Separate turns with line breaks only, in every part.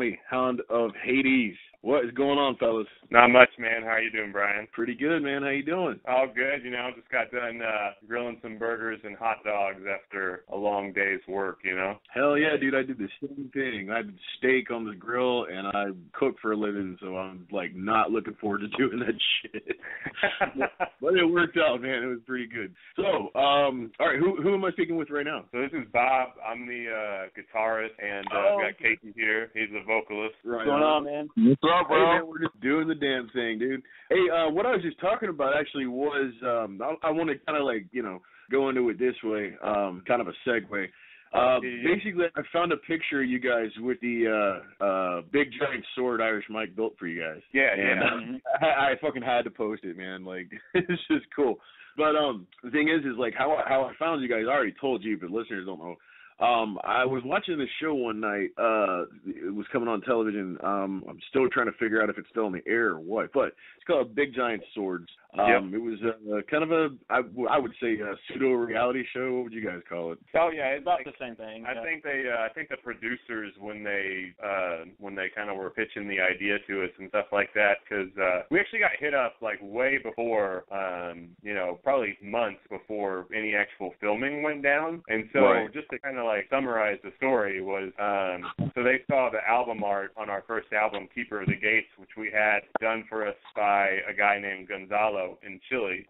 homie, Hound of Hades. What is going on, fellas?
Not much, man. How are you doing, Brian?
Pretty good, man. How you doing?
All good. Just got done grilling some burgers and hot dogs after a long day's work,
Hell yeah, dude. I did the same thing. I did steak on the grill, and I cook for a living, so I'm, not looking forward to doing that shit. But it worked out, man. It was pretty good. So, all right, who am I speaking with right now?
So this is Bob. I'm the guitarist, and I've got Casey here. He's the vocalist.
Right.
What's going on, man?
What's up, bro? Hey, man, we're just doing the damn thing, dude. Hey, what I was just talking about actually was, I want to kind of go into it this way, kind of a segue. Basically, I found a picture of you guys with the big giant sword Irish Mike built for you guys.
Yeah,
and, I fucking had to post it, man. It's just cool. But the thing is how I found you guys. I already told you, but listeners don't know. I was watching this show one night. It was coming on television. I'm still trying to figure out if it's still on the air or what. But it's called Big Giant Swords. It was kind of I would say a pseudo-reality show. What would you guys call it?
Oh yeah, it's about the same thing.
I think the producers when they kind of were pitching the idea to us and stuff like that, because we actually got hit up way before, probably months before any actual filming went down. And so just to kind of summarize the story was, so they saw the album art on our first album, Keeper of the Gates, which we had done for us by a guy named Gonzalo in Chile,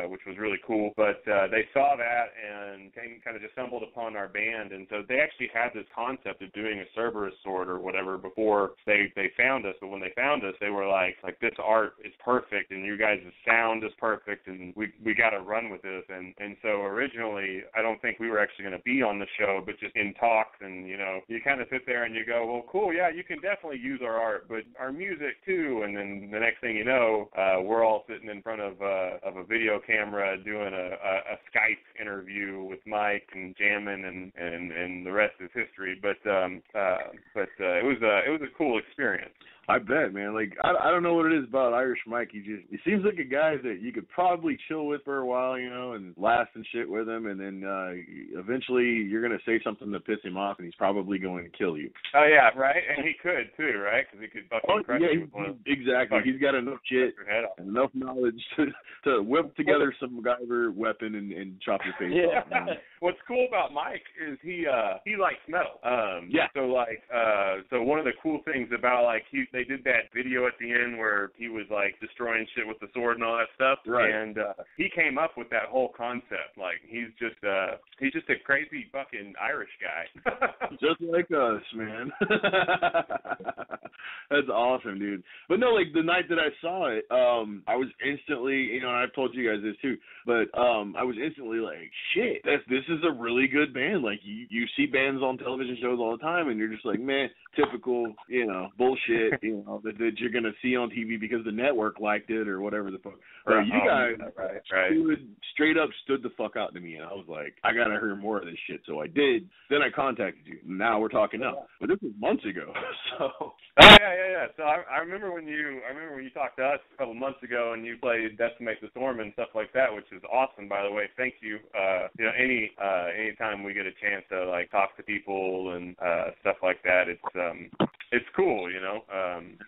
which was really cool. But they saw that and kind of just stumbled upon our band, and so they actually had this concept of doing a Cerberus sword or whatever before they found us. But when they found us, they were like this art is perfect, and you guys' sound is perfect, and we got to run with this. And so originally, I don't think we were actually going to be on the show, but just in talks, and you kind of sit there and you go, well, cool, yeah, you can definitely use our art, but our music too. And then the next thing you know, we're all sitting in front of a video camera doing a Skype interview with Mike and jamming, and the rest is history. But it was a cool experience.
I bet, man. I don't know what it is about Irish Mike. He seems like a guy that you could probably chill with for a while, and laugh and shit with him, and then eventually you're gonna say something to piss him off, and he's probably going to kill you.
Oh yeah, right. And he could too, right? Because he could fucking crush you with one.
Exactly. He's got enough shit and enough knowledge to whip together some MacGyver weapon and chop your face off. Man.
What's cool about Mike is he likes metal. So one of the cool things about they did that video at the end where he was destroying shit with the sword and all that stuff.
Right.
And he came up with that whole concept. He's just a crazy fucking Irish guy.
Just like us, man. That's awesome, dude. But no, the night that I saw it, I was instantly, and I've told you guys this too, but I was instantly shit, this is a really good band. You see bands on television shows all the time, and you're just man, typical, bullshit, that you're going to see on TV because the network liked it or whatever the fuck. But you guys straight up stood the fuck out to me, and I was like, I got to hear more of this shit. So I did. Then I contacted you. Now we're talking now. But this was months ago. So.
Oh, yeah. So I remember when you talked to us a couple months ago, and you played Decimate the Storm and stuff like that, which is awesome, by the way. Thank you. Any time we get a chance to talk to people and stuff like that, it's cool,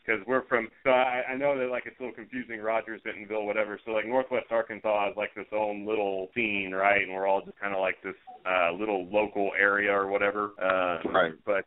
because we're from. So I know that it's a little confusing, Rogers, Bentonville, whatever. So Northwest Arkansas is its own little scene, right? And we're all just kind of this little local area or whatever.
Right.
But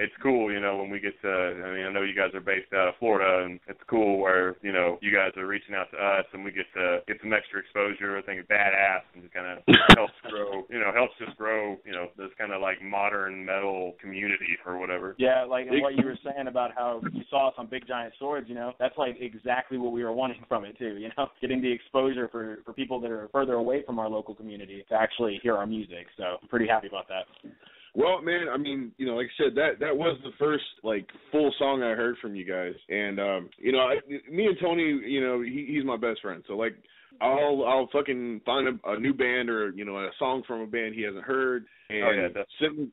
it's cool, when we get to. I know you guys are based out of Florida, and it's cool where you guys are reaching out to us, and we get to get some extra exposure. I think it's badass, and just kind of helps grow. Helps just grow. This kind of modern metal community or whatever.
Yeah, and what you were saying about how you saw us on Big Giant Swords. That's exactly what we were wanting from it too. Getting the exposure for people that are further away from our local community to actually hear our music. So I'm pretty happy about that.
Well, man, I mean, like I said, that was the first full song I heard from you guys, and me and Tony, he's my best friend, so I'll fucking find a new band or a song from a band he hasn't heard, And send.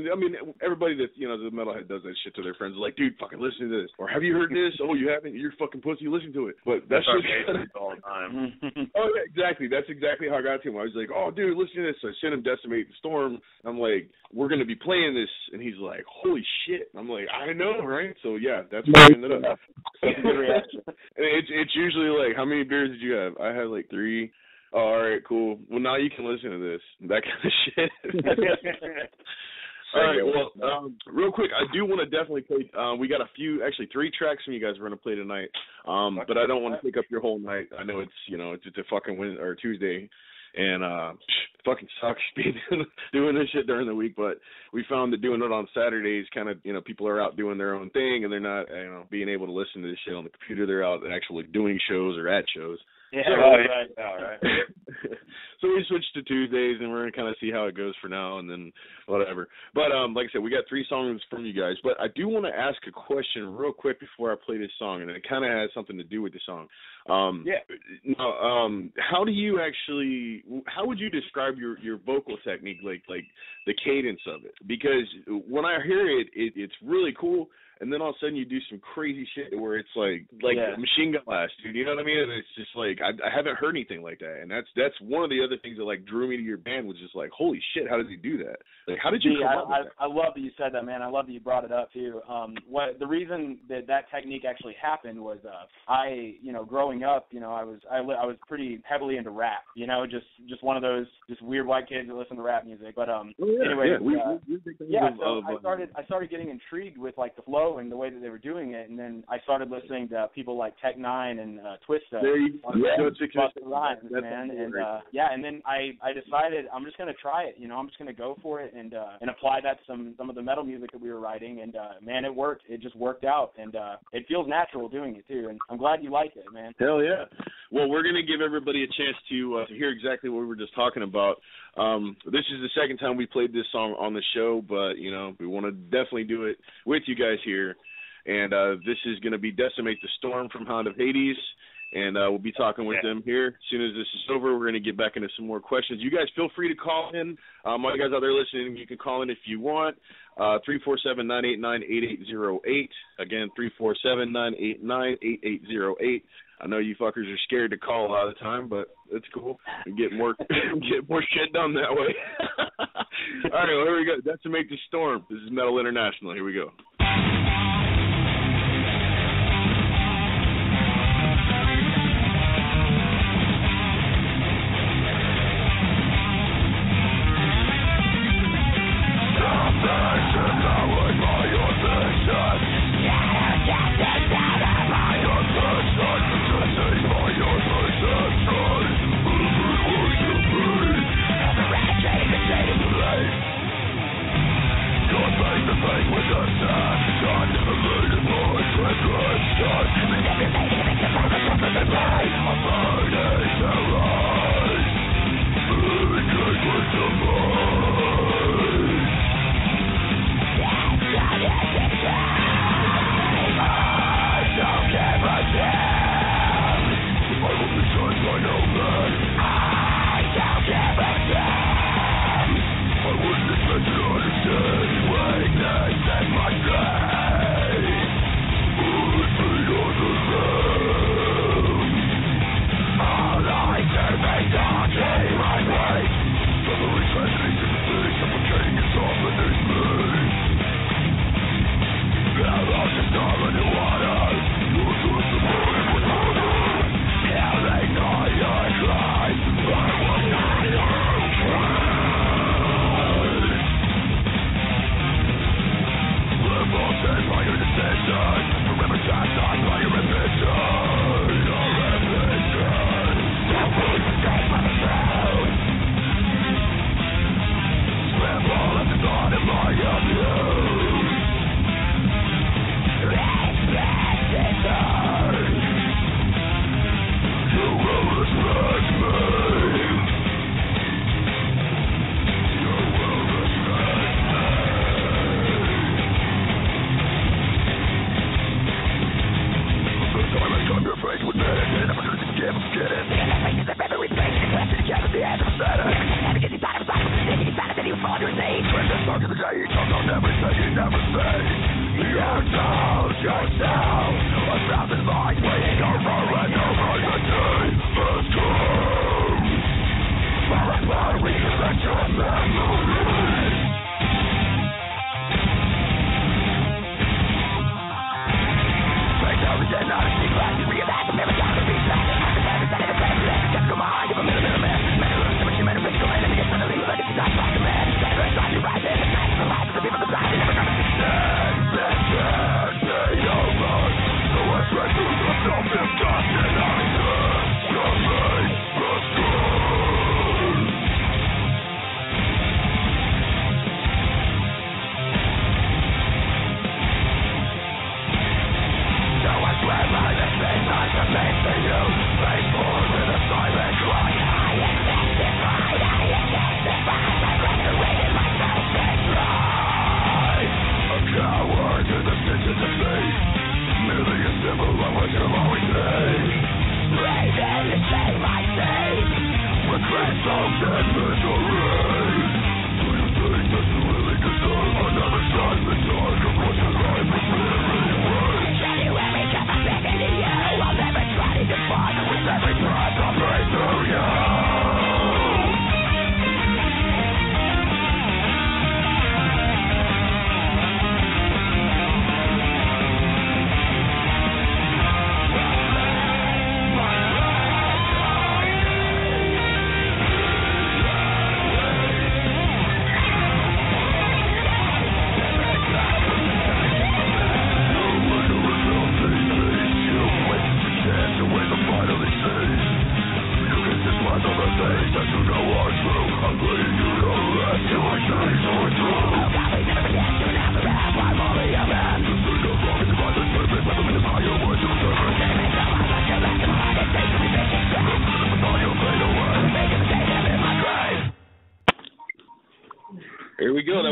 I mean, everybody that the metalhead does that shit to their friends. Like, dude, fucking listen to this. Or have you heard this? Oh, you haven't? You're fucking pussy. Listen to it. But that's
our
just
all the time.
Oh yeah, exactly. That's exactly how I got to him. I was like, oh, dude, listen to this. So I sent him Decimate the Storm. I'm like, we're gonna be playing this, and he's like, holy shit. I'm like, I know, right? So yeah, that's why I ended up.
That's a good reaction.
And it's usually like, how many beers did you have? I had like 3. Oh, all right, cool. Well, now you can listen to this. That kind of shit. All right, well, real quick, I do want to definitely play. We got 3 tracks from you guys we're going to play tonight. But I don't want to take up your whole night. I know it's a fucking Wednesday or Tuesday, and fucking sucks doing this shit during the week. But we found that doing it on Saturdays, kind of, people are out doing their own thing, and they're not, being able to listen to this shit on the computer. They're out actually doing shows or at shows.
Yeah,
so,
right.
All right.
So we switched to Tuesdays, and we're going to kind of see how it goes for now, and then whatever. But like I said, we got 3 songs from you guys. But I do want to ask a question real quick before I play this song, and it kind of has something to do with the song. Now, how would you describe your vocal technique, like the cadence of it? Because when I hear it, it's really cool. And then all of a sudden you do some crazy shit where it's like a machine gun blast, dude. You know what I mean? And it's just like I haven't heard anything like that. And that's one of the other things that like drew me to your band, was just like, holy shit, how does he do that? Like, how did you come up with that?
I love that you said that, man. I love that you brought it up too. The reason that technique actually happened was I growing up, I was pretty heavily into rap. Just one of those just weird white kids that listen to rap music. But anyway, I started getting intrigued with like the flow and the way that they were doing it, and then I started listening to people like Tech Nine and Twista. Rhymes, man, and then I decided I'm just gonna try it. I'm just gonna go for it and apply that to some of the metal music that we were writing, and man, it worked. It just worked out, and it feels natural doing it too. And I'm glad you like it, man.
Hell yeah! Well, we're gonna give everybody a chance to hear exactly what we were just talking about. This is the second time we played this song on the show, but we want to definitely do it with you guys here. And this is going to be Decimate the Storm from Hound of Hades, and we'll be talking with them here. As soon as this is over, we're going to get back into some more questions. You guys feel free to call in. All you guys out there listening, you can call in if you want. 347-989-8808. Again, 347-989-8808. I know you fuckers are scared to call a lot of the time, but it's cool. We get more shit done that way. All right, well, here we go. Decimate the Storm. This is Metal International. Here we go. With the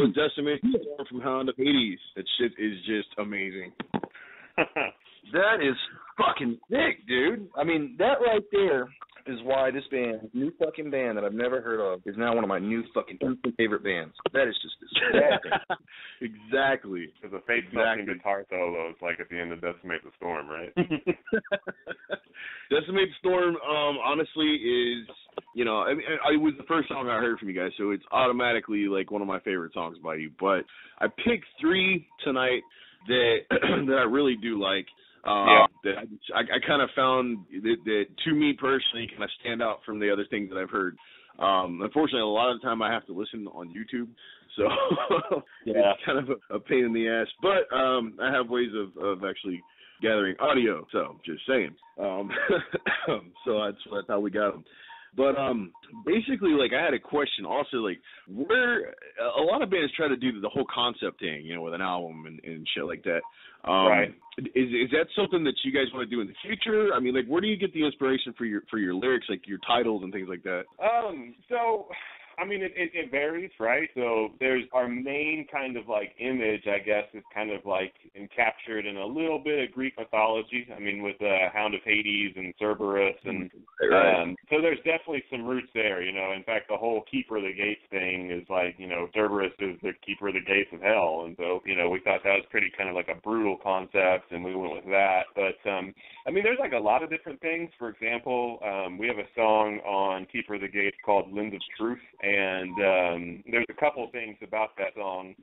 also Decimate from Hound of Hades. That shit is just amazing.
That is fucking sick, dude. I mean, that right there is why this band, new fucking band that I've never heard of, is now one of my new fucking favorite bands. That is just distracting.
Exactly.
There's a face-melting guitar solo. It's like at the end of Decimate the Storm, right?
Decimate the Storm, honestly, is, you know, I mean, it was the first song I heard from you guys, so it's automatically like one of my favorite songs by you. But I picked 3 tonight that that I really do like. That I kind of found that to me personally kind of stand out from the other things that I've heard. Unfortunately, a lot of the time I have to listen on YouTube, so it's kind of a pain in the ass. But I have ways of actually gathering audio, so just saying. So that's how we got them. But basically, like, I had a question also, like, where a lot of bands try to do the whole concept thing, you know, with an album and shit like that.
Right.
Is that something that you guys want to do in the future? I mean, like, where do you get the inspiration for your lyrics, like your titles and things like that?
So, I mean, it varies, right? So there's our main kind of like image, I guess, is kind of like encaptured in a little bit of Greek mythology. I mean, with Hound of Hades and Cerberus, and so there's definitely some roots there. You know, in fact, the whole Keeper of the Gates thing is like, you know, Cerberus is the Keeper of the Gates of Hell, and so, you know, we thought that was pretty kind of like a brutal concept, and we went with that. But I mean, there's like a lot of different things. For example, we have a song on Keeper of the Gates called "Lens of Truth." And there's a couple things about that song.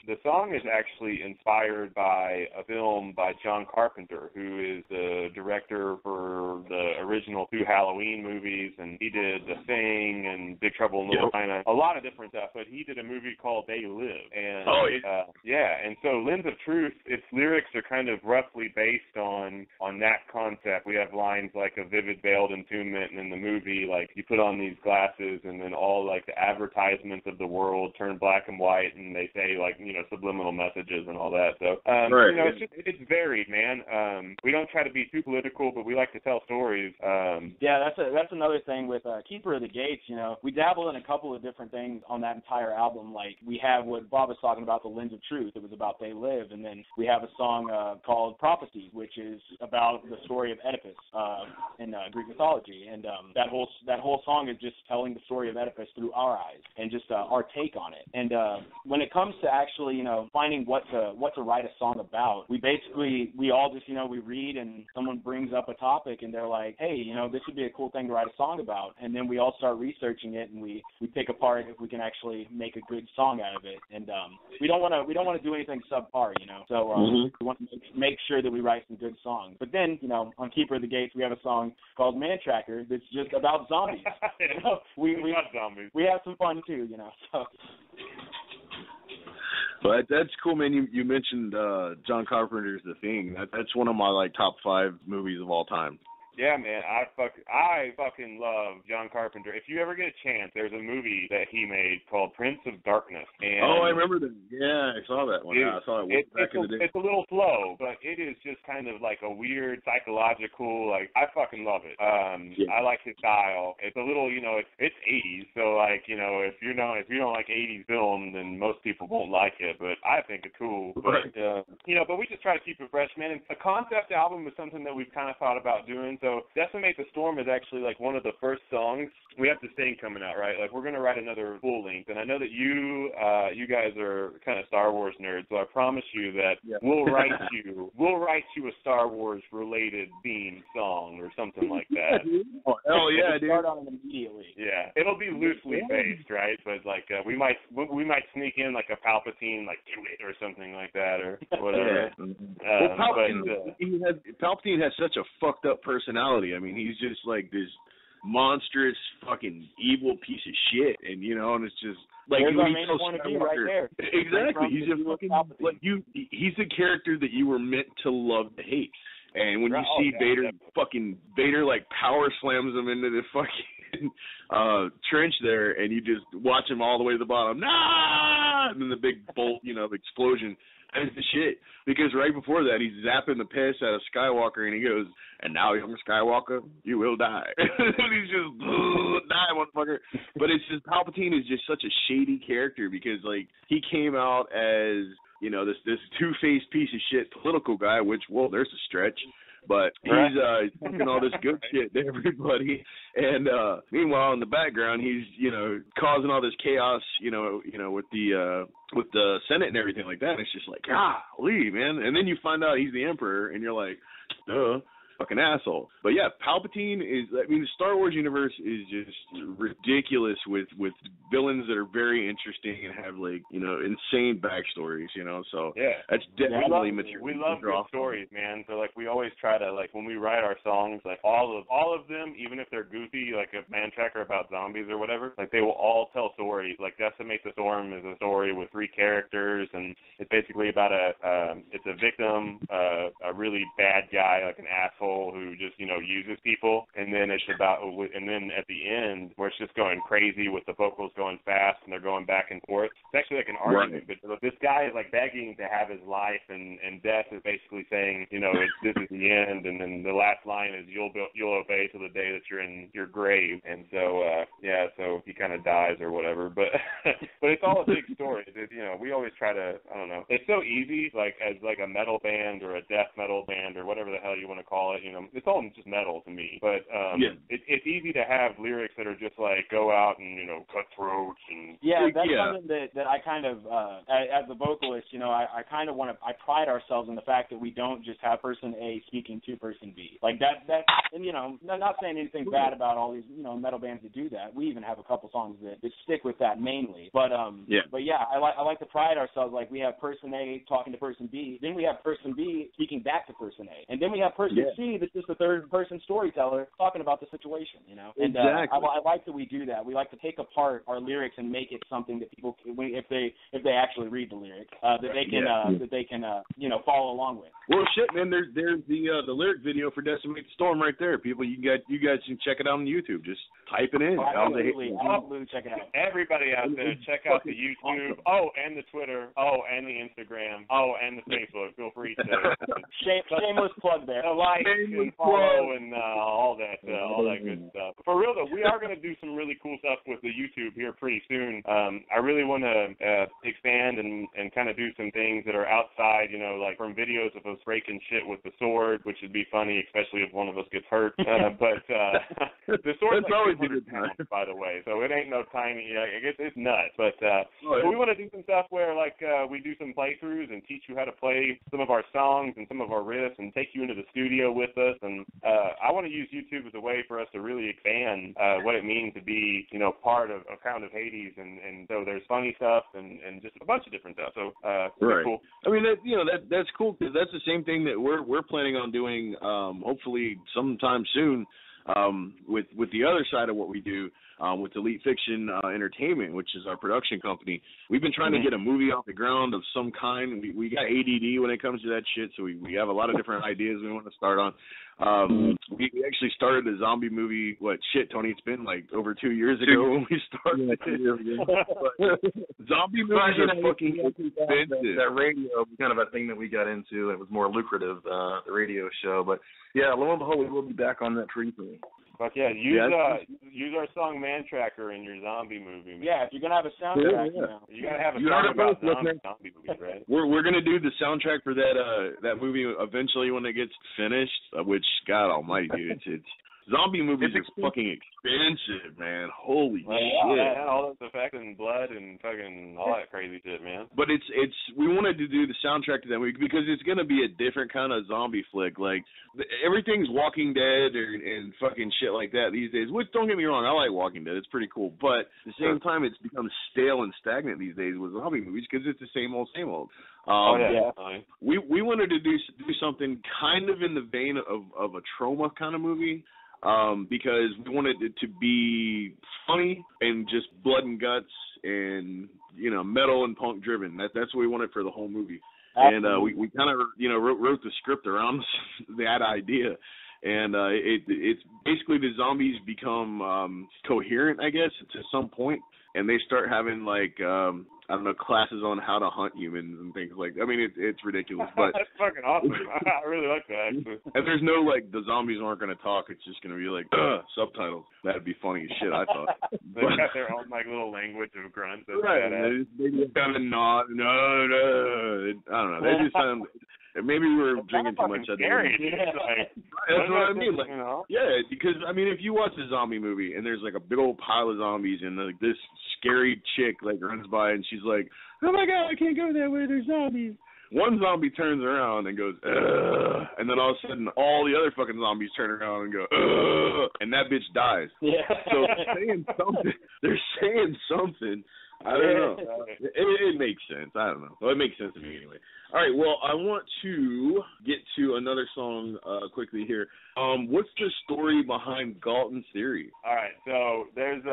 The song is actually inspired by a film by John Carpenter, who is the director for the original 2 Halloween movies, and he did The Thing and Big Trouble in Little China, a lot of different stuff, but he did a movie called They Live. And and so Lens of Truth, its lyrics are kind of roughly based on that concept. We have lines like a vivid veiled entombment, and in the movie, like, you put on these glasses and then all like the advertisements of the world turn black and white, and they say, like, you know, subliminal messages and all that. So you know, it's varied, man. We don't try to be too political, but we like to tell stories.
That's another thing with Keeper of the Gates. You know, we dabble in a couple of different things on that entire album. Like, we have what Bob was talking about, the Lens of Truth. It was about They Live, and then we have a song called Prophecy, which is about the story of Oedipus in Greek mythology, and that whole song is just telling the story of Oedipus through our eyes and just our take on it. And when it comes to actually, you know, finding what to write a song about, we all just, you know, we read and someone brings up a topic and they're like, hey, you know, this would be a cool thing to write a song about, and then we all start researching it and we pick apart if we can actually make a good song out of it. And we don't want to do anything subpar, you know. So we want to make sure that we write some good songs. But then, you know, on Keeper of the Gates, we have a song called Man Tracker that's just about zombies. You know, we love zombies. We have some fun too, you know. So.
But that's cool, man. You mentioned John Carpenter's The Thing. That's one of my like top 5 movies of all time.
Yeah, man, I fucking love John Carpenter. If you ever get a chance, there's a movie that he made called Prince of Darkness. And
I remember that. Yeah, I saw that one. I saw it back in the day.
It's a little slow, but it is just kind of like a weird psychological, like, I fucking love it. I like his style. It's a little, you know, it's 80s, so like, you know, if you don't like 80s film, then most people won't like it, but I think it's cool. But you know, but we just try to keep it fresh, man. And a concept album is something that we've kind of thought about doing. So Decimate the Storm is actually like one of the first songs. We have The Thing coming out, right? Like, we're going to write another full length, and I know that you guys are kind of Star Wars nerds, so I promise you that we'll write you a Star Wars related theme song or something like that.
Oh, hell yeah, dude!
Start on it immediately.
Yeah, it'll be loosely based, right? But like we might sneak in like a Palpatine, like, do it or something like that, or whatever.
Palpatine has such a fucked up personality. I mean, he's just like this monstrous fucking evil piece of shit, and you know, and it's just like,
there's our main point of view right there.
Exactly, he's a fucking like he's the character that you were meant to love to hate. And when you see Vader like power slams him into the fucking trench there, and you just watch him all the way to the bottom, nah, and then the big bolt, you know, explosion. And the shit, because right before that he's zapping the piss out of Skywalker, and he goes, "And now, young Skywalker, you will die." And he's just die, motherfucker. But it's just Palpatine is just such a shady character, because like he came out as, you know, this two-faced piece of shit political guy, which, well, there's a stretch. But he's talking all this good shit to everybody, and meanwhile in the background he's, you know, causing all this chaos, you know, with the Senate and everything like that. And it's just like, golly, man. And then you find out he's the Emperor, and you're like, duh. Fucking asshole. But yeah, Palpatine is, I mean, the Star Wars universe is just ridiculous with villains that are very interesting and have, like, you know, insane backstories, you know, so
yeah,
that's definitely material.
We love good stories, man. So like we always try to, like, when we write our songs, like all of them, even if they're goofy, like a Man Tracker about zombies or whatever, like they will all tell stories. Like Decimate the Storm is a story with 3 characters, and it's basically about it's a victim, a really bad guy, like an asshole who just, you know, uses people, and then it's about, and then at the end where it's just going crazy with the vocals going fast and they're going back and forth. It's actually like an argument, but this guy is like begging to have his life, and death is basically saying, you know, this is the end, and then the last line is you'll obey till the day that you're in your grave, and so so he kind of dies or whatever, but but it's all a big story. You know, we always try to, I don't know, it's so easy, like as like a metal band or a death metal band or whatever the hell you want to call it. You know, it's all just metal to me, but it's easy to have lyrics that are just like go out and, you know, cut throats and
something that I kind of as a vocalist, you know, I kind of want to, I pride ourselves in the fact that we don't just have person A speaking to person B, like that, and you know, not saying anything bad about all these, you know, metal bands that do that. We even have a couple songs that stick with that mainly, but I like to pride ourselves, like we have person A talking to person B, then we have person B speaking back to person A, and then we have person C that's just a third-person storyteller talking about the situation, you know. And
exactly.
I like that we do that. We like to take apart our lyrics and make it something that people, if they actually read the lyrics, that they can you know, follow along with.
Well, shit, man. There's the lyric video for Decimate the Storm right there. People, you guys can check it out on YouTube. Just type it in.
Absolutely check it out.
Everybody out there, check out the YouTube. Awesome. Oh, and the Twitter. Oh, and the Instagram. Oh, and the Facebook. Feel free to
shameless plug there.
Like and follow and all that good stuff. For real though, we are going to do some really cool stuff with the YouTube here pretty soon. I really want to expand and kind of do some things that are outside, you know, like from videos of us breaking shit with the sword, which would be funny, especially if one of us gets hurt. But the sword's like 200 pounds, by the way, so it ain't no tiny. I guess it's nuts. But we want to do some stuff where like we do some playthroughs and teach you how to play some of our songs and some of our riffs and take you into the studio with us. And I want to use YouTube as a way for us to really expand what it means to be, you know, part of Hound of Hades, and so there's funny stuff and just a bunch of different stuff. So
right.
Cool.
I mean, that's cool, because that's the same thing that we're planning on doing, hopefully sometime soon, with the other side of what we do. With Elite Fiction Entertainment, which is our production company. We've been trying to get a movie off the ground of some kind. We got ADD when it comes to that shit, so we have a lot of different ideas we want to start on. We actually started a zombie movie. Tony, it's been like over 2 years ago when we started. Zombie movies are fucking expensive.
That radio was kind of a thing that we got into. It was more lucrative, the radio show. But yeah, lo and behold, we will be back on that pretty soon.
But yeah, use our song Man Tracker in your zombie movie. Man.
Yeah, if you're gonna have a soundtrack, you know,
you gotta have a song about zombie movies, right?
We're gonna do the soundtrack for that movie eventually when it gets finished. Which, God Almighty, dude, it's zombie movies are fucking expensive, man. Holy shit!
Yeah, all those effects and blood and fucking all that crazy shit, man.
But we wanted to do the soundtrack to that movie because it's gonna be a different kind of zombie flick. Like everything's Walking Dead and fucking shit like that these days. Which, don't get me wrong, I like Walking Dead. It's pretty cool. But at the same time, it's become stale and stagnant these days with zombie movies because it's the same old, same old. We wanted to do something kind of in the vein of a trauma kind of movie. Because we wanted it to be funny and just blood and guts and, you know, metal and punk driven. That's what we wanted for the whole movie. Absolutely. And we kind of, you know, wrote the script around that idea. And it's basically the zombies become coherent, I guess, to some point, and they start having like I don't know, classes on how to hunt humans and things like that. I mean, it's ridiculous, but
that's fucking awesome. I really like that, actually.
And there's no, like, the zombies aren't going to talk. It's just going to be like, subtitles. That'd be funny as shit, I thought.
They've got their own, like, little language of grunts.
Right. They just kind of nod. No. I don't know. They just sound... Maybe we were drinking too much.
Scary.
That's what I mean. Like, yeah, because, I mean, if you watch a zombie movie and there's, like, a big old pile of zombies and, like, this scary chick, like, runs by and she's like, oh, my God, I can't go that way. There's zombies. One zombie turns around and goes, ugh, and then all of a sudden all the other fucking zombies turn around and go, ugh, and that bitch dies.
Yeah.
So they're saying something. I don't know. It makes sense. I don't know. Well, it makes sense to me anyway. All right, well, I want to get to another song quickly here. What's the story behind Galton's Theory?
All right, so there's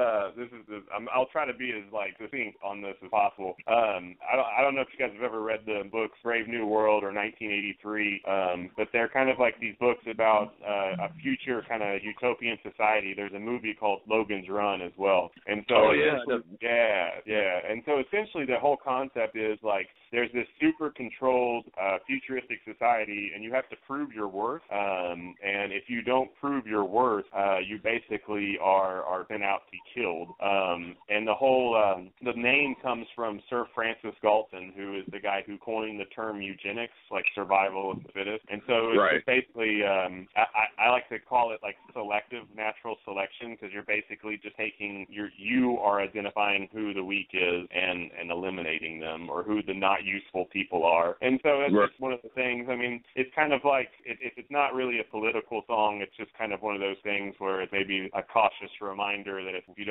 I'll try to be as like succinct on this as possible. I don't know if you guys have ever read the books Brave New World or 1983, but they're kind of like these books about a future kind of utopian society. There's a movie called Logan's Run as well, and so and so essentially the whole concept is like there's this super controlled futuristic society, and you have to prove your worth. And if you don't prove your worth, you basically are sent out to be killed. And the whole the name comes from Sir Francis Galton, who is the guy who coined the term eugenics, like survival of the fittest. And so it's basically I like to call it like selective natural selection, because you're basically just taking you are identifying who the weak is and eliminating them, or who the not useful people are. And so that's just one of the things. I mean, it's kind of like it's not really a political song. It's just kind of one of those things where it's maybe a cautious reminder that if you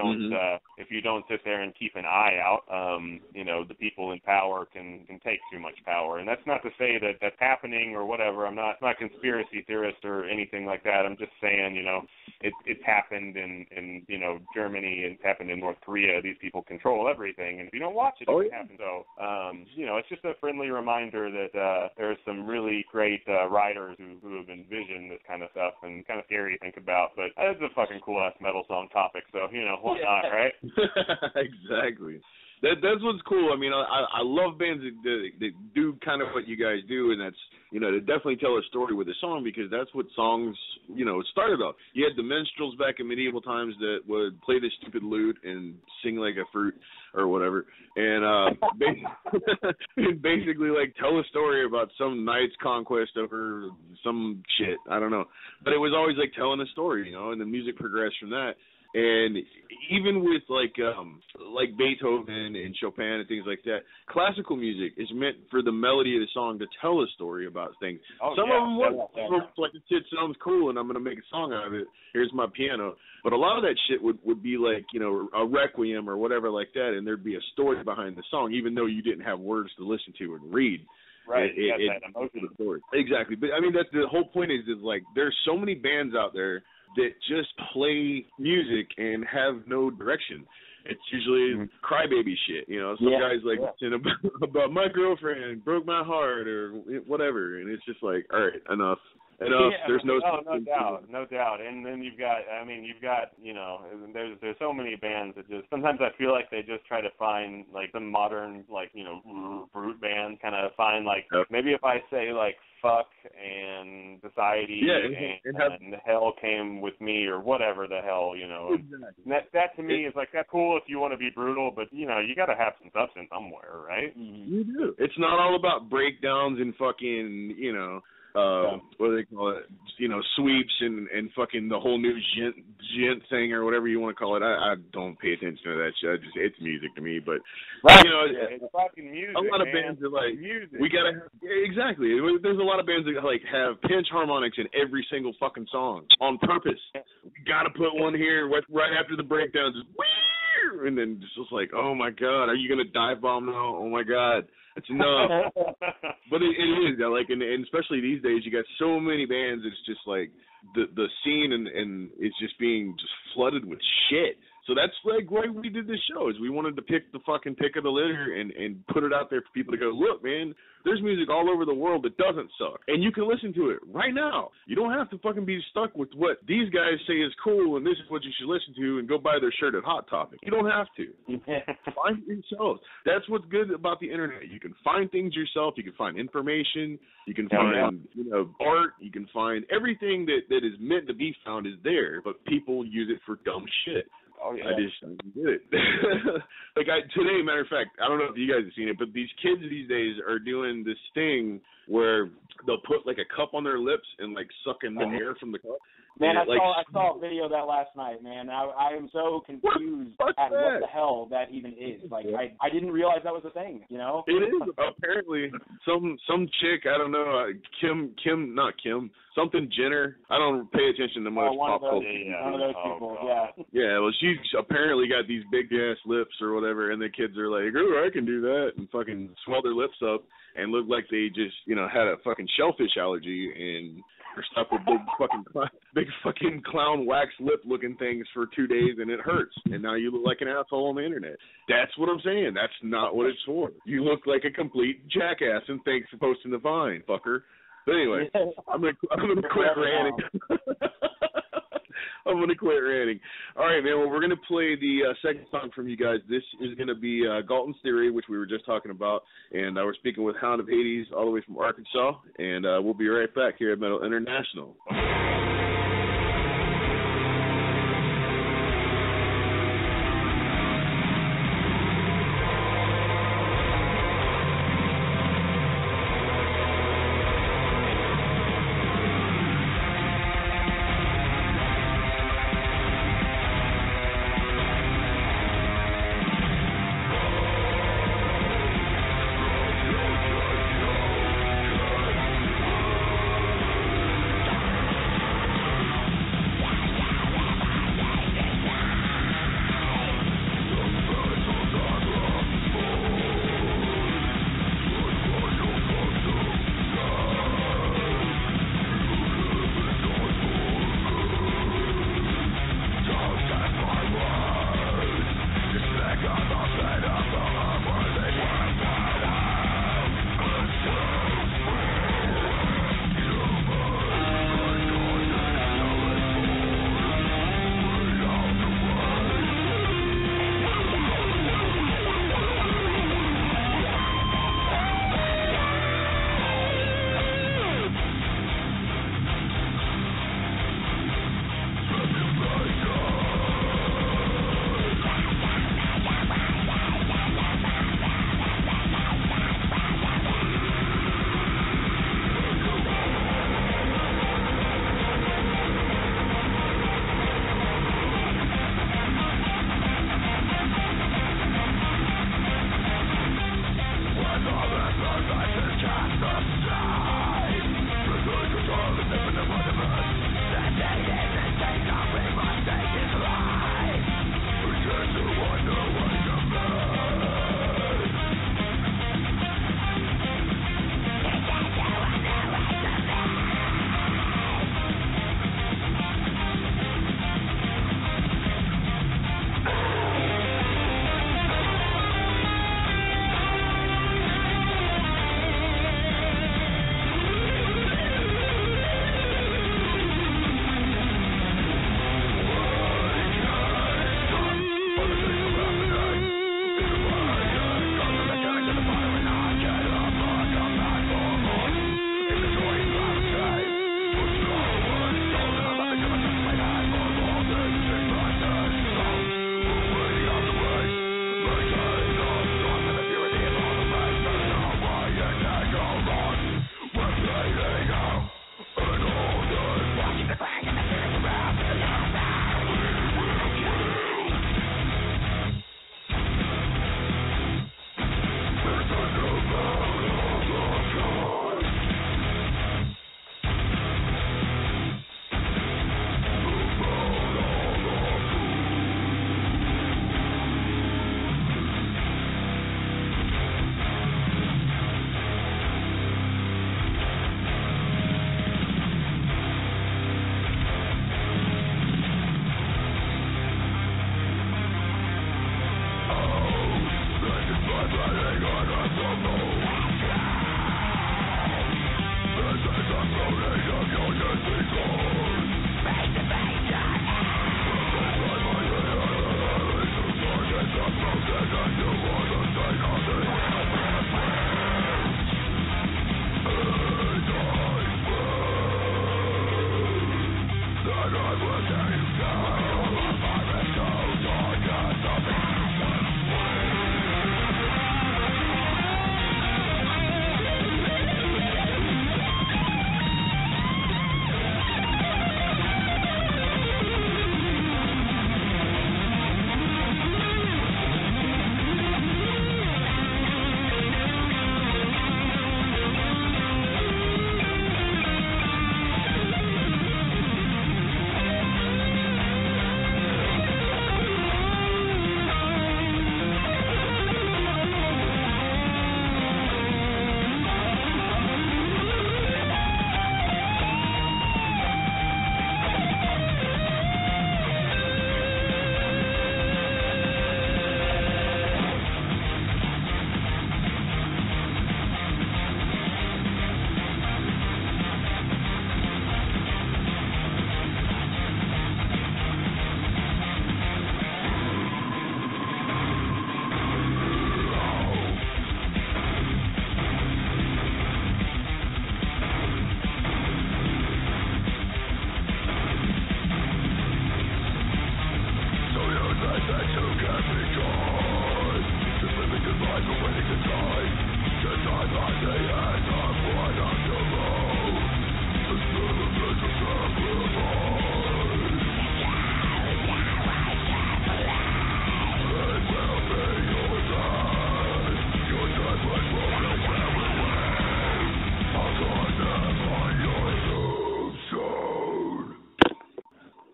don't sit there and keep an eye out, the people in power can take too much power. And that's not to say that that's happening or whatever. I'm not a conspiracy theorist or anything like that. I'm just saying, it's happened in Germany, it's happened in North Korea. These people control everything, and if you don't watch it, it can happen. So, it's just a friendly reminder that there's some really great writers who have envisioned this kind of stuff, and kind of scary to think about. But it's a fucking cool ass metal song topic, so why not, right?
Exactly. That's what's cool. I mean, I love bands that do kind of what you guys do, and that's, to definitely tell a story with a song, because that's what songs, started off. You had the minstrels back in medieval times that would play this stupid lute and sing like a fruit or whatever, and basically like tell a story about some knight's conquest over some shit. I don't know. But it was always like telling a story, and the music progressed from that. And even with like Beethoven and Chopin and things like that, classical music is meant for the melody of the song to tell a story about things. Some of them like the shit sounds cool and I'm gonna make a song out of it. Here's my piano. But a lot of that shit would be like, a requiem or whatever like that, and there'd be a story behind the song, even though you didn't have words to listen to and read.
Right, that emotion.
Story. Exactly. But I mean, that's the whole point is like there's so many bands out there that just play music and have no direction. It's usually crybaby shit, Some guys about my girlfriend broke my heart or whatever, and it's just like, all right, enough. There's no doubt. And then you've got there's so many bands that just sometimes I feel like they just try to find like some modern brute band kind of find like maybe if I say like fuck and society and hell came with me or whatever the hell, Exactly. That to me is like that's cool if you want to be brutal, but you got to have some substance somewhere, right? You do. It's not all about breakdowns and fucking what do they call it? Sweeps and fucking the whole new gent thing or whatever you want to call it. I don't pay attention to that shit. It's music to me, but
it's fucking music.
A lot of bands are like music. We gotta exactly. There's a lot of bands that like have pinch harmonics in every single fucking song on purpose. We gotta put one here right after the breakdown, just and then just like, oh my god, are you gonna dive bomb now? Oh my god. It's enough. But it is like, and especially these days, you got so many bands. It's just like the scene and it's just being just flooded with shit. So that's like why we did this show, is we wanted to pick the fucking pick of the litter and put it out there for people to go, look, man, there's music all over the world that doesn't suck. And you can listen to it right now. You don't have to fucking be stuck with what these guys say is cool and this is what you should listen to and go buy their shirt at Hot Topic. You don't have to. Find it yourself. That's what's good about the internet. You can find things yourself. You can find information. You can find, art. You can find everything that is meant to be found is there, but people use it for dumb shit.
Oh, yeah.
I just did it. Today, matter of fact, I don't know if you guys have seen it, but these kids these days are doing this thing where they'll put like a cup on their lips and like suck in the air from the cup.
Man, I saw a video of that last night, man. I am so confused at what the hell that even is. Like, I didn't realize that was a thing, It
is. Apparently, some chick, I don't know, something Jenner. I don't pay attention to much pop culture.
One of those people, yeah.
Yeah, well, she's apparently got these big-ass lips or whatever, and the kids are like, oh, I can do that, and fucking swell their lips up and look like they just, had a fucking shellfish allergy and are stuck with big fucking clown wax lip looking things for 2 days, and it hurts. And now you look like an asshole on the internet. That's what I'm saying. That's not what it's for. You look like a complete jackass, and thanks for posting the Vine, fucker. But anyway, I'm gonna quit ranting. I'm going to quit ranting. All right, man. Well, we're going to play the second song from you guys. This is going to be Galton's Theory, which we were just talking about. And we're speaking with Hound of Hades all the way from Arkansas. And we'll be right back here at Metal International.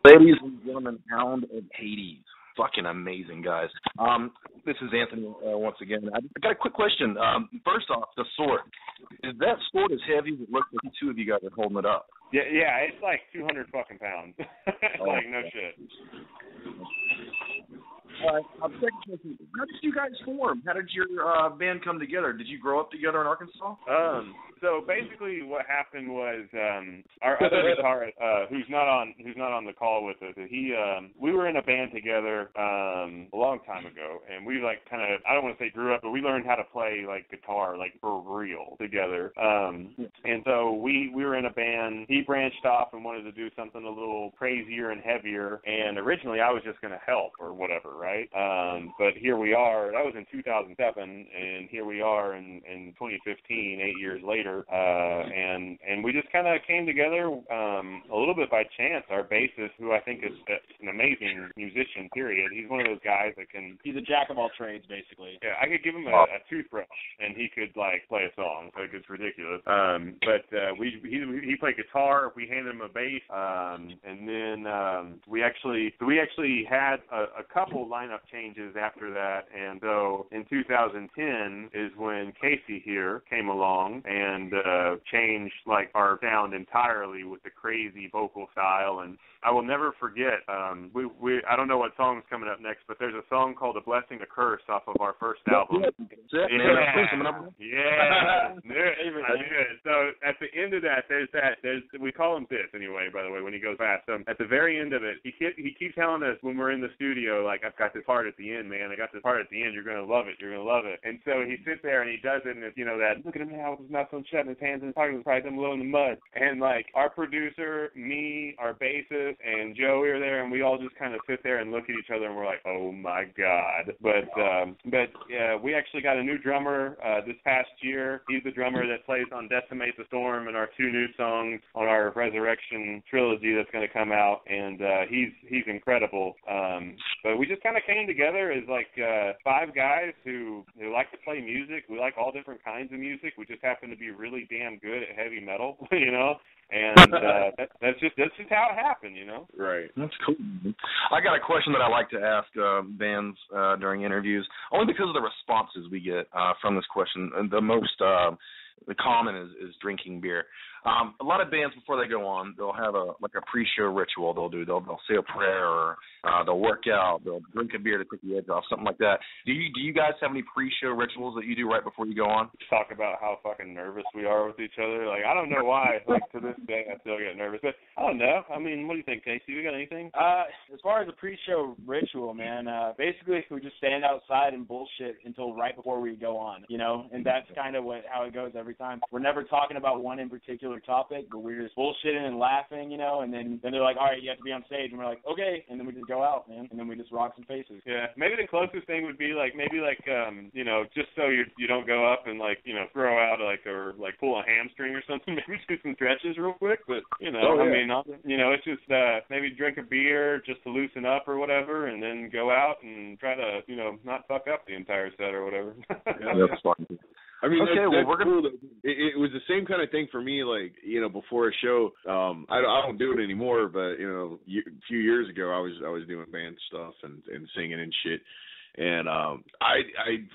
Ladies and gentlemen, Hound of Hades. Fucking amazing, guys. This is Anthony once again. I got a quick question. First off, the sword. Is that sword as heavy as it looks like the two of you guys are holding it up?
Yeah, it's like 200 fucking pounds. Like, no shit.
Second question, how did you guys form? How did your band come together? Did you grow up together in Arkansas?
So basically, what happened was our other guitarist, who's not on the call with us, we were in a band together a long time ago, and we like kind of, I don't want to say grew up, but we learned how to play like guitar like for real together. And so we were in a band. He branched off and wanted to do something a little crazier and heavier, and originally I was just going to help or whatever, right? But here we are. That was in 2007, and here we are in 2015, 8 years later. And we just kind of came together a little bit by chance. Our bassist, who I think is an amazing musician, period. He's one of those guys that can...
He's a jack of all trades, basically.
Yeah, I could give him a toothbrush, and he could, like, play a song. Like, it's ridiculous. But he played guitar. We handed him a bass. And then we actually had a couple lineup changes after that. And so in 2010 is when Casey here came along and changed like our sound entirely with the crazy vocal style. And I will never forget, I don't know what song's coming up next, but there's a song called A Blessing, a Curse off of our first album. So at the end of that, there's we call him this anyway, by the way, when he goes fast. At the very end of it, he keeps telling us when we're in the studio, like, I've got this part at the end, man. I got this part at the end. You're going to love it. You're going to love it. And so he sits there and he does it, and it's, that, look at him now with his mouth on shut and his hands in his pockets, probably them low in the mud. And, like, our producer, me, our bassist, and Joe, we were there, and we all just kind of sit there and look at each other, and we're like, oh, my God. But we actually got a new drummer this past year. He's the drummer that plays on Decimate the Storm and our two new songs on our Resurrection trilogy that's going to come out, and he's incredible. But we just kind of came together as, like, five guys who like to play music. We like all different kinds of music. We just happen to be really damn good at heavy metal, And that's just how it happened,
Right.
That's cool. I got a question that I like to ask bands during interviews, only because of the responses we get from this question. And the most common is drinking beer. A lot of bands, before they go on, they'll have a pre-show ritual they'll do. They'll say a prayer, or they'll work out, they'll drink a beer to take the edge off, something like that. Do you guys have any pre-show rituals that you do right before you go on?
Talk about how fucking nervous we are with each other. Like, I don't know why. Like, to this day, I still get nervous. But I don't know. I mean, what do you think, Casey? You got anything?
As far as a pre-show ritual, man, basically we just stand outside and bullshit until right before we go on, And that's kind of how it goes every every time. We're never talking about one in particular topic, but we're just bullshitting and laughing, and then they're like, all right, you have to be on stage, and we're like, okay, and then we just go out, man, and then we just rock some faces.
Yeah, maybe the closest thing would be just so you don't go up and throw out or pull a hamstring or something, maybe do some stretches real quick, but it's just maybe drink a beer just to loosen up or whatever, and then go out and try to not fuck up the entire set or whatever.
Yeah, that's fun.
I mean,
okay,
that's
we're gonna.
Cool. It was the same kind of thing for me. Before a show, I don't do it anymore. But a few years ago, I was doing band stuff and singing and shit. And I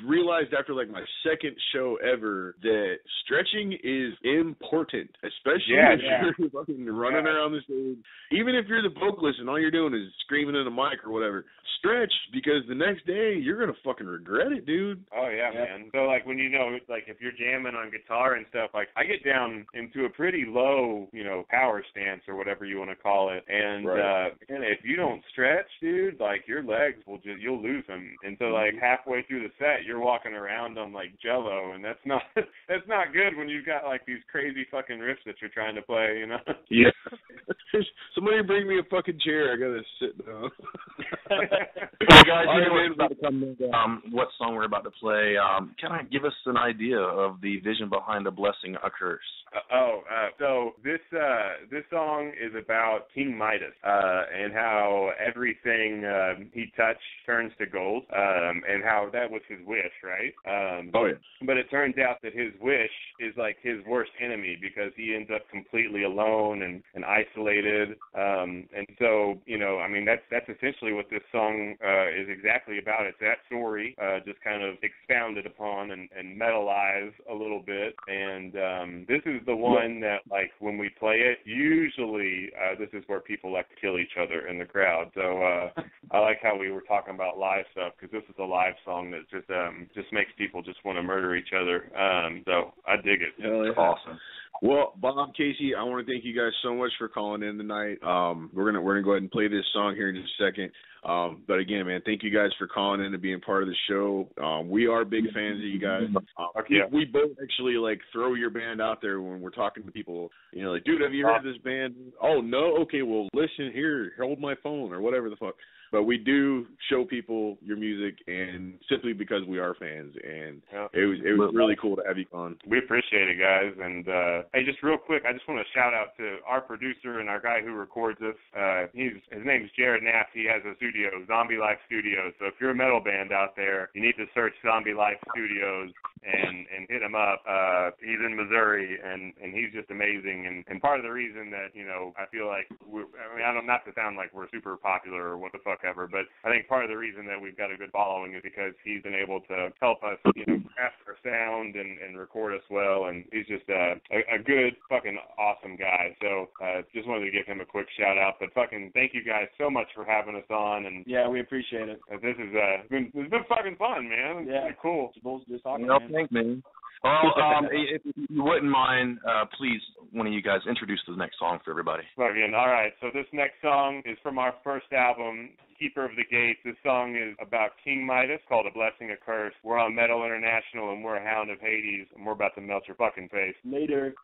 realized after my second show ever that stretching is important, especially if you're fucking running around the stage. Even if you're the vocalist and all you're doing is screaming in a mic or whatever, stretch, because the next day you're gonna fucking regret it, dude.
Oh yeah, man. So when if you're jamming on guitar and stuff, I get down into a pretty low, power stance or whatever you want to call it, and if you don't stretch, dude, your legs you'll lose them. And so halfway through the set, you're walking around on Jello, and that's not good when you've got these crazy fucking riffs that you're trying to play,
Yeah. Somebody bring me a fucking chair. I gotta sit down.
Hey guys, what song we're about to play? Can I give us an idea of the vision behind A Blessing, a Curse?
So this song is about King Midas and how everything he touched turns to gold, and how that was his wish, right? But it turns out that his wish is his worst enemy, because he ends up completely alone and isolated. And so that's essentially what this song is exactly about. It's that story just kind of expounded upon and metalized a little bit. And this is the one that when we play it, usually this is where people like to kill each other in the crowd. So I like how we were talking about live stuff, because this is a live song that just makes people just want to murder each other. So I dig it.
Hell yeah. Awesome. Well, Bob, Casey, I want to thank you guys so much for calling in tonight. We're gonna go ahead and play this song here in just a second. But again, man, thank you guys for calling in and being part of the show. We are big fans of you guys. We both actually throw your band out there when we're talking to people. Dude, have you heard of this band? Oh no, okay, well listen here, hold my phone or whatever the fuck. But we do show people your music, and simply because we are fans, and it was really cool to have you on.
We appreciate it, guys. And hey, just real quick, I just want to shout out to our producer and our guy who records us. His name's Jared Naft. He has a studio, Zombie Life Studios. So if you're a metal band out there, you need to search Zombie Life Studios and hit him up. He's in Missouri, and he's just amazing. And part of the reason that I feel like I don't, not to sound like we're super popular or what the fuck ever, but I think part of the reason that we've got a good following is because he's been able to help us, craft our sound and record us well, and he's just a good fucking awesome guy. So just wanted to give him a quick shout out. But fucking thank you guys so much for having us on, and
yeah, we appreciate it.
This is it's been fucking fun, man.
Yeah,
it's cool.
Just talking,
man. Thanks, man. Well, if you wouldn't mind, please, one of you guys introduce the next song for everybody.
All right, so this next song is from our first album, Keeper of the Gates. This song is about King Midas, called A Blessing, a Curse. We're on Metal International, and we're Hound of Hades, and we're about to melt your fucking face.
Later.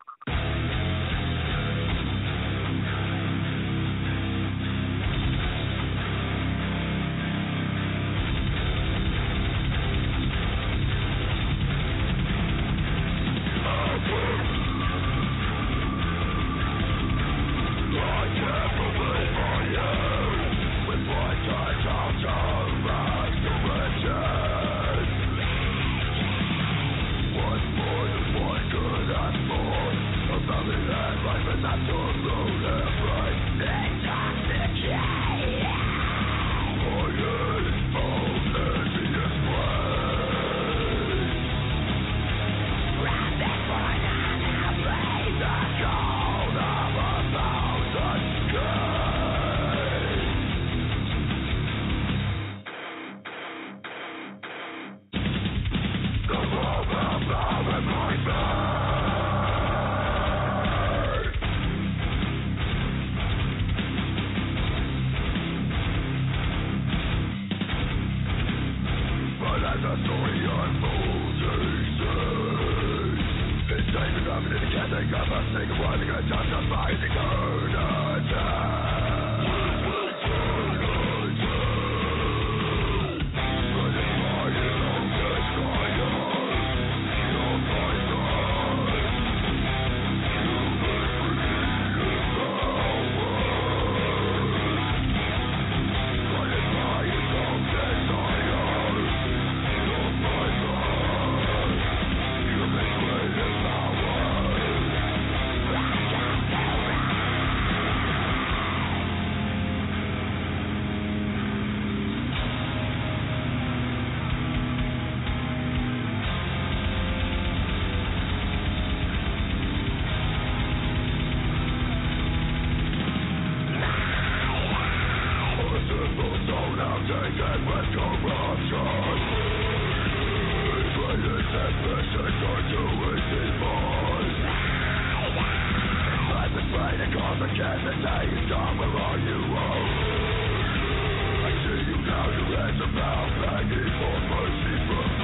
I see you now, your hands are bound, begging for mercy from